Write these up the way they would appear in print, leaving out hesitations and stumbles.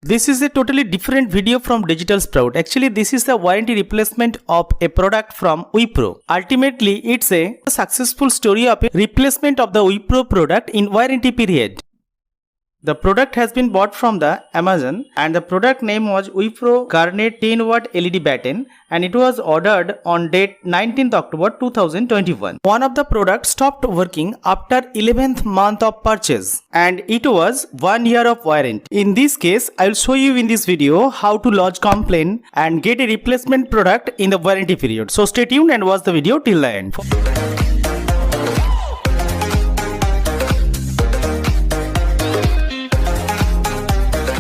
This is a totally different video from Digital Sprout. Actually, this is the warranty replacement of a product from Wipro. Ultimately, it's a successful story of a replacement of the Wipro product in warranty period. The product has been bought from the Amazon and the product name was Wipro Garnet 10 watt LED batten and it was ordered on date 19th October 2021. One of the products stopped working after 11th month of purchase and it was 1 year of warranty. In this case, I will show you in this video how to lodge complaint and get a replacement product in the warranty period. So stay tuned and watch the video till the end.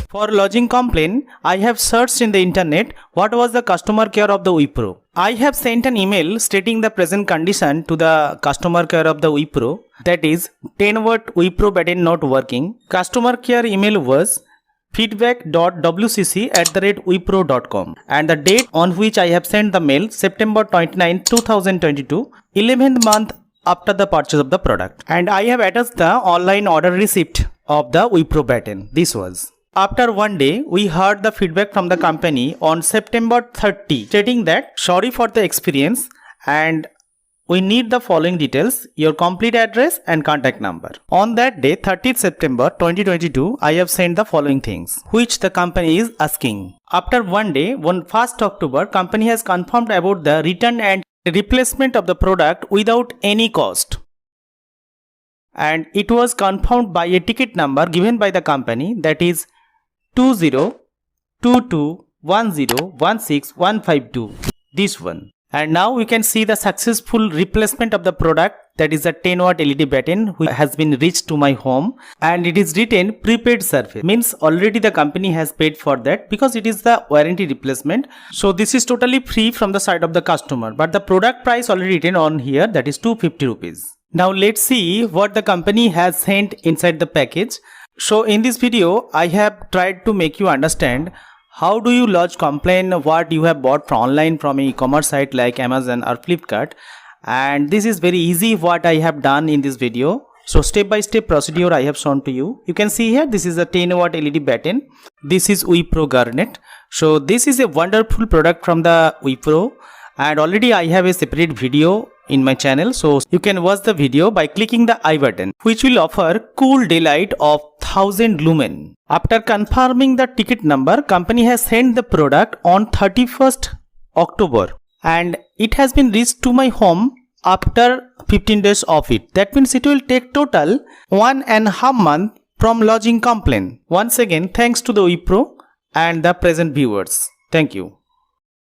For lodging complaint, I have searched in the internet what was the customer care of the Wipro. I have sent an email stating the present condition to the customer care of the Wipro, that is 10 watt Wipro batten not working. Customer care email was feedback.wcc@wipro.com and the date on which I have sent the mail September 29, 2022, 11th month after the purchase of the product. And I have attached the online order receipt of the Wipro batten. This was. After 1 day, we heard the feedback from the company on September 30 stating that sorry for the experience and we need the following details, your complete address and contact number. On that day, 30th September 2022, I have sent the following things, which the company is asking. After 1 day, on 1st October, company has confirmed about the return and replacement of the product without any cost. And it was confirmed by a ticket number given by the company, that is 20221016152152, this one. And now we can see the successful replacement of the product, that is a 10 watt LED batten which has been reached to my home and it is written prepaid service, means already the company has paid for that because it is the warranty replacement. So this is totally free from the side of the customer, but the product price already written on here, that is 250 rupees. Now let's see what the company has sent inside the package. So in this video, I have tried to make you understand how do you lodge complaint what you have bought from online from an e-commerce site like Amazon or Flipkart, and this is very easy what I have done in this video. So step by step procedure I have shown to you. You can see here this is a 10 watt LED batten. This is Wipro Garnet. So this is a wonderful product from the Wipro and already I have a separate video in my channel, so you can watch the video by clicking the I button, which will offer cool daylight of 1000 lumen. After confirming the ticket number, company has sent the product on 31st October and it has been reached to my home after 15 days of it. That means it will take total 1.5 months from lodging complaint. Once again, thanks to the Wipro and the present viewers. Thank you.